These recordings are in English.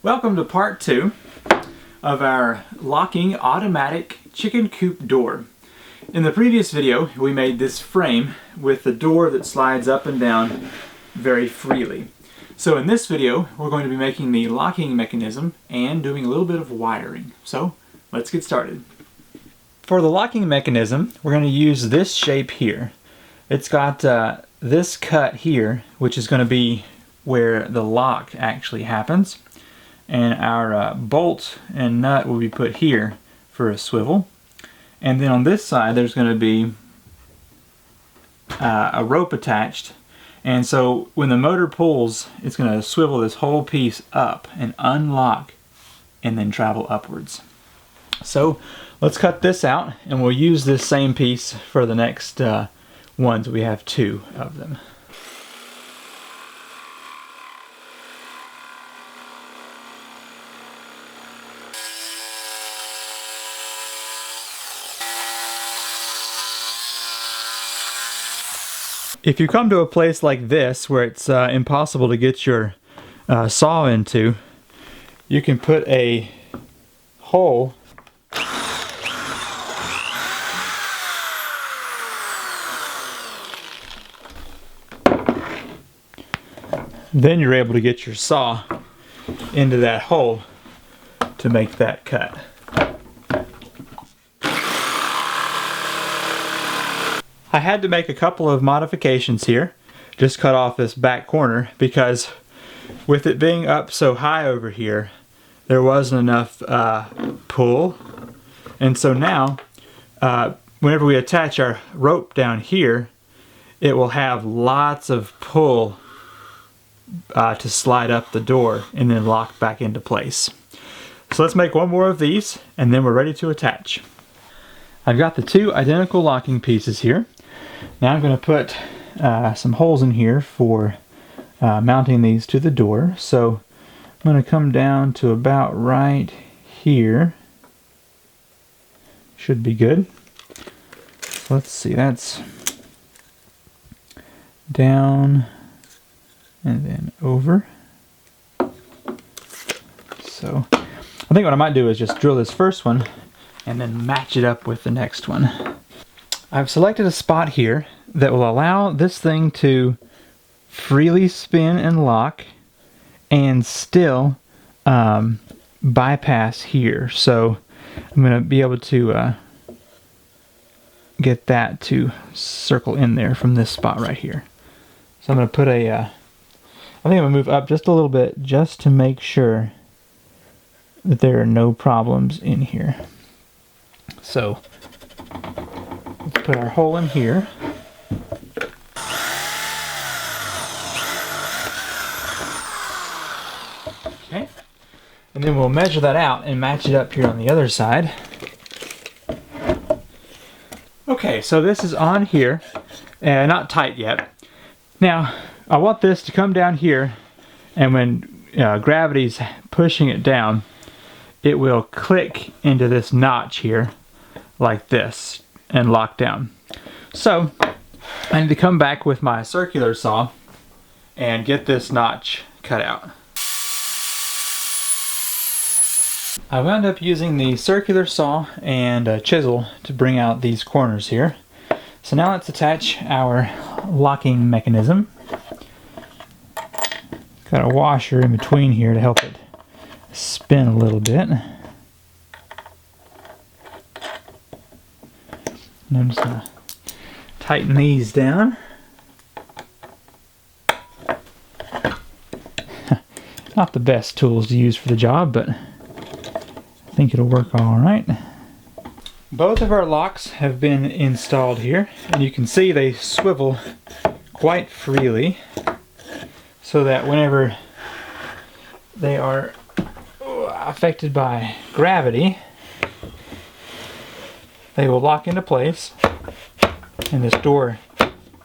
Welcome to part 2 of our locking automatic chicken coop door. In the previous video we made this frame with the door that slides up and down very freely. So in this video we're going to be making the locking mechanism and doing a little bit of wiring. So let's get started. For the locking mechanism we're going to use this shape here. It's got this cut here, which is going to be where the lock actually happens. And our bolt and nut will be put here for a swivel. And then on this side there's going to be a rope attached. And so when the motor pulls, it's going to swivel this whole piece up and unlock and then travel upwards. So let's cut this out and we'll use this same piece for the next ones. We have 2 of them. If you come to a place like this where it's impossible to get your saw into, you can put a hole then you're able to get your saw into that hole to make that cut. I had to make a couple of modifications here, just cut off this back corner because with it being up so high over here there wasn't enough pull, and so now whenever we attach our rope down here it will have lots of pull to slide up the door and then lock back into place. So let's make one more of these and then we're ready to attach. I've got the 2 identical locking pieces here. Now I'm going to put some holes in here for mounting these to the door. So I'm going to come down to about right here. Should be good. So let's see, that's down and then over. So I think what I might do is just drill this first one and then match it up with the next one. I've selected a spot here that will allow this thing to freely spin and lock and still bypass here. So I'm going to be able to get that to circle in there from this spot right here. So I'm going to put I think I'm going to move up just a little bit just to make sure that there are no problems in here. So let's put our hole in here. Okay. And then we'll measure that out and match it up here on the other side. Okay, so this is on here, not tight yet. Now, I want this to come down here, and when gravity's pushing it down, it will click into this notch here, like this, and lock down. So, I need to come back with my circular saw and get this notch cut out. I wound up using the circular saw and a chisel to bring out these corners here. So now let's attach our locking mechanism. Got a washer in between here to help it spin a little bit. And I'm just going to tighten these down. Not the best tools to use for the job, but I think it'll work all right. Both of our locks have been installed here, and you can see they swivel quite freely so that whenever they are affected by gravity, they will lock into place and this door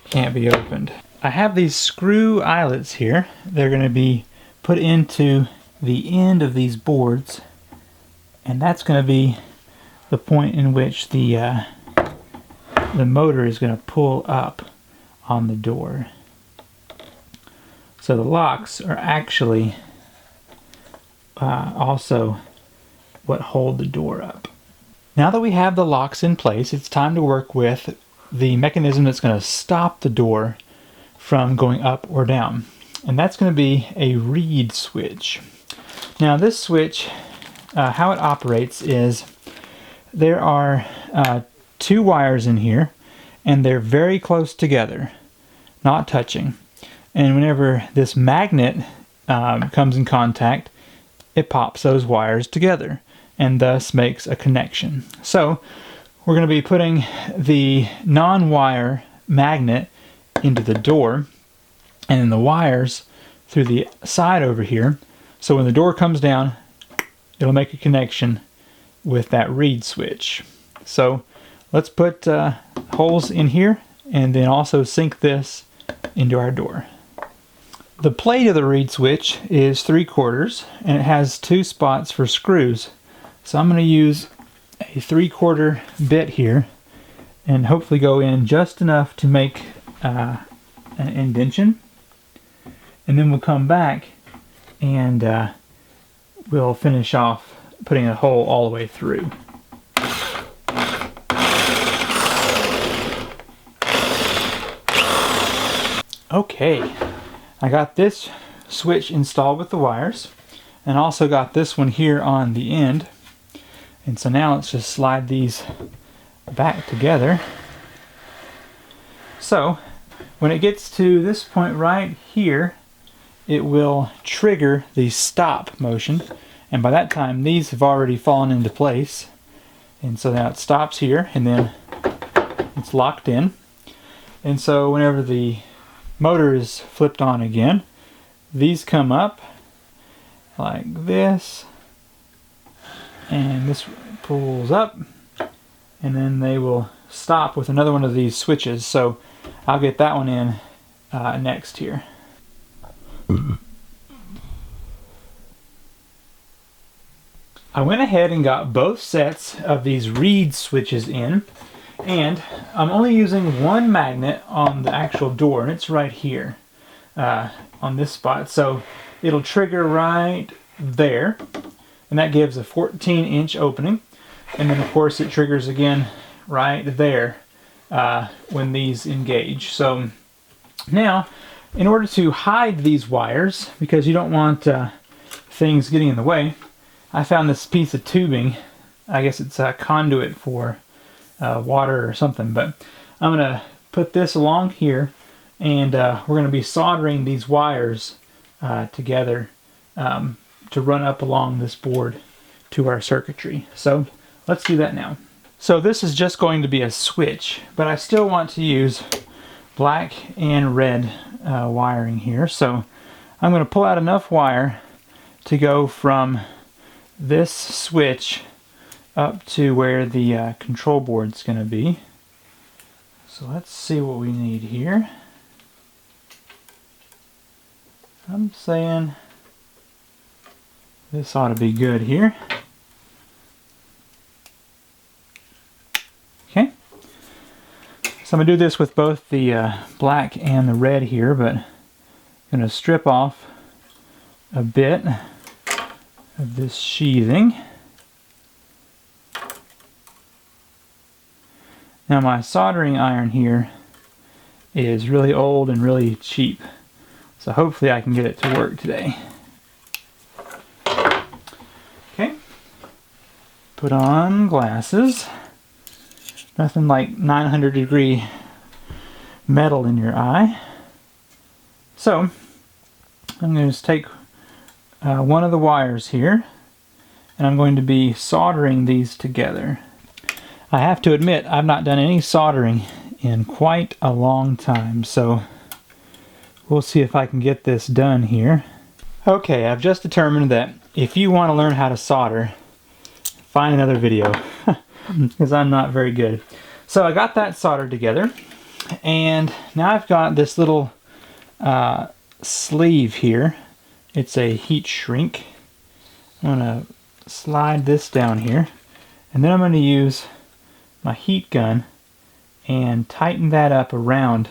can't be opened. I have these screw eyelets here. They're going to be put into the end of these boards, and that's going to be the point in which the motor is going to pull up on the door. So the locks are actually also what hold the door up. Now that we have the locks in place, it's time to work with the mechanism that's going to stop the door from going up or down. And that's going to be a reed switch. Now this switch, how it operates is there are 2 wires in here, and they're very close together, not touching. And whenever this magnet comes in contact, it pops those wires together and thus makes a connection. So we're going to be putting the non-wire magnet into the door and then the wires through the side over here. So when the door comes down, it'll make a connection with that reed switch. So let's put holes in here and then also sink this into our door. The plate of the reed switch is 3/4 and it has 2 spots for screws. So I'm going to use a 3/4 bit here and hopefully go in just enough to make an indentation. And then we'll come back and we'll finish off putting a hole all the way through. Okay, I got this switch installed with the wires and also got this one here on the end. And so now let's just slide these back together. So when it gets to this point right here, it will trigger the stop motion. And by that time, these have already fallen into place. And so now it stops here and then it's locked in. And so whenever the motor is flipped on again, these come up like this, and this pulls up, and then they will stop with another one of these switches. So I'll get that one in next here. I went ahead and got both sets of these reed switches in, and I'm only using one magnet on the actual door, and it's right here on this spot. So it'll trigger right there, and that gives a 14-inch opening. And then of course it triggers again right there when these engage. So now, in order to hide these wires, because you don't want things getting in the way, I found this piece of tubing. I guess it's a conduit for water or something, but I'm going to put this along here, and we're going to be soldering these wires together to run up along this board to our circuitry. So let's do that now. So this is just going to be a switch, but I still want to use black and red wiring here. So I'm going to pull out enough wire to go from this switch up to where the control board's going to be. So let's see what we need here. I'm saying this ought to be good here. Okay. So I'm going to do this with both the black and the red here, but I'm going to strip off a bit of this sheathing. Now my soldering iron here is really old and really cheap, so hopefully I can get it to work today. Okay, put on glasses. Nothing like 900-degree metal in your eye. So I'm going to just take one of the wires here, and I'm going to be soldering these together. I have to admit, I've not done any soldering in quite a long time, so we'll see if I can get this done here. Okay, I've just determined that if you want to learn how to solder, find another video, because I'm not very good. So I got that soldered together, and now I've got this little sleeve here. It's a heat shrink. I'm going to slide this down here, and then I'm going to use my heat gun and tighten that up around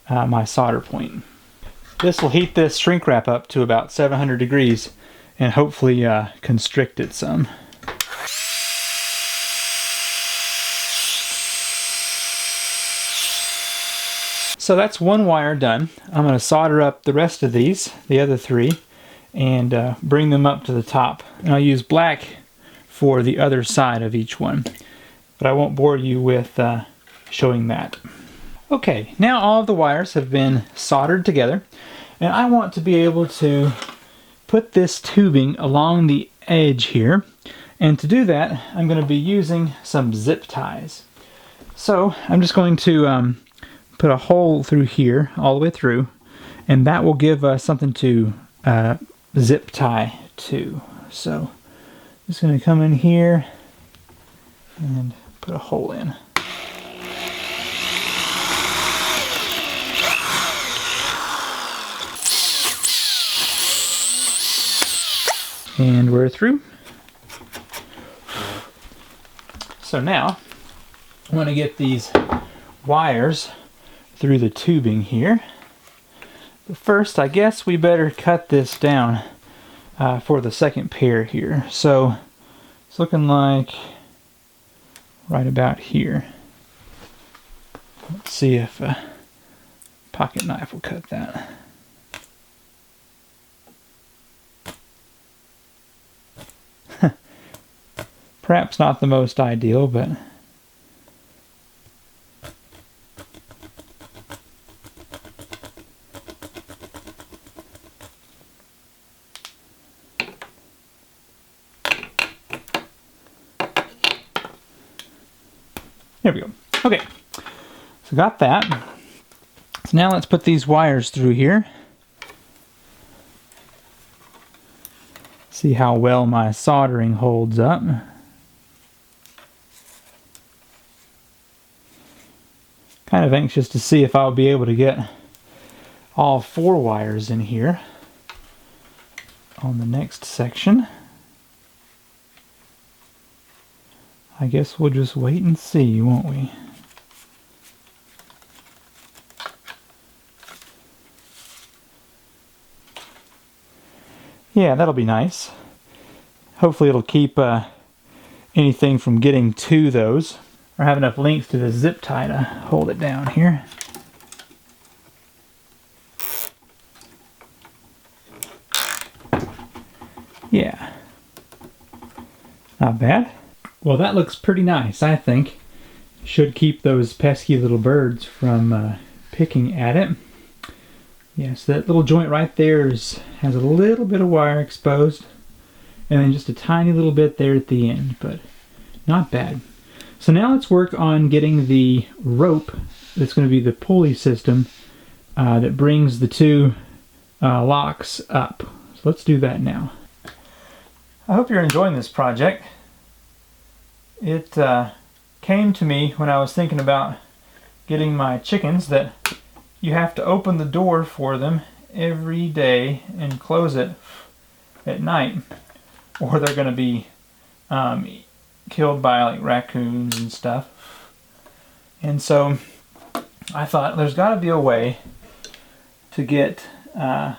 my solder point. This will heat this shrink wrap up to about 700 degrees, and hopefully constrict it some. So that's one wire done. I'm going to solder up the rest of these, the other three, and bring them up to the top. And I'll use black for the other side of each one, but I won't bore you with showing that. Okay, now all of the wires have been soldered together, and I want to be able to put this tubing along the edge here, and to do that I'm going to be using some zip ties. So I'm just going to put a hole through here all the way through, and that will give us something to zip tie to. So I'm just going to come in here and put a hole in. And we're through. So now I want to get these wires through the tubing here. But first, I guess we better cut this down for the second pair here. So it's looking like right about here. Let's see if a pocket knife will cut that. Perhaps not the most ideal, but there we go. Okay, so got that. So now let's put these wires through here. See how well my soldering holds up. Kind of anxious to see if I'll be able to get all 4 wires in here on the next section. I guess we'll just wait and see, won't we? Yeah, that'll be nice. Hopefully it'll keep anything from getting to those, or have enough length to the zip tie to hold it down here. Yeah, not bad. Well, that looks pretty nice, I think. Should keep those pesky little birds from picking at it. Yeah, so that little joint right there has a little bit of wire exposed, and then just a tiny little bit there at the end, but not bad. So now let's work on getting the rope that's going to be the pulley system that brings the 2 locks up. So let's do that now. I hope you're enjoying this project. It came to me when I was thinking about getting my chickens that you have to open the door for them every day and close it at night, or they're going to be killed by like raccoons and stuff. And so I thought there's got to be a way to get an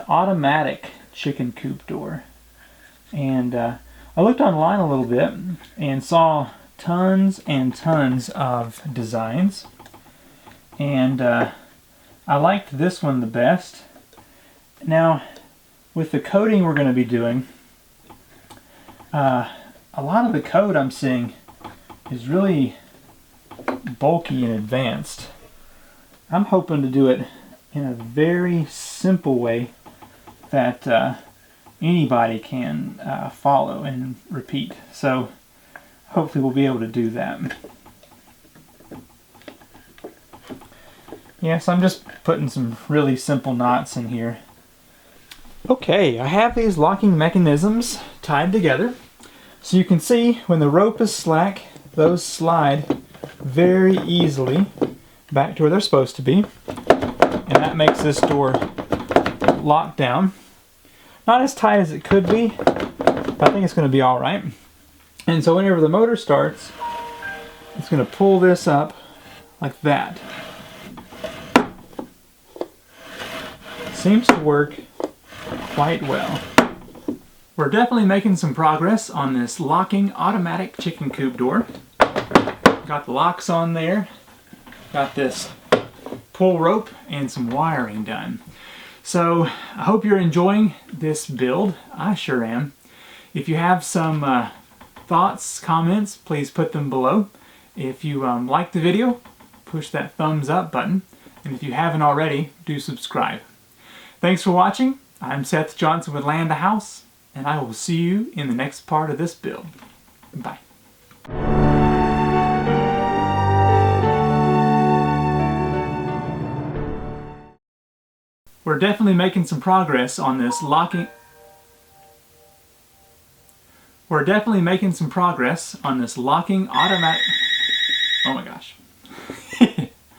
automatic chicken coop door. And I looked online a little bit and saw tons and tons of designs, and I liked this one the best. Now with the coating we're going to be doing, a lot of the code I'm seeing is really bulky and advanced. I'm hoping to do it in a very simple way that anybody can follow and repeat. So hopefully we'll be able to do that. Yes, I'm just putting some really simple knots in here. Okay, I have these locking mechanisms tied together. So you can see when the rope is slack, those slide very easily back to where they're supposed to be. And that makes this door lock down. Not as tight as it could be, but I think it's going to be alright. And so whenever the motor starts, it's going to pull this up like that. Seems to work quite well. We're definitely making some progress on this locking automatic chicken coop door. Got the locks on there. Got this pull rope and some wiring done. So I hope you're enjoying this build. I sure am. If you have some thoughts, comments, please put them below. If you like the video, push that thumbs up button. And if you haven't already, do subscribe. Thanks for watching. I'm Seth Johnson with Land a House, and I will see you in the next part of this build. Bye. We're definitely making some progress on this locking. We're definitely making some progress on this locking automatic. Oh my gosh.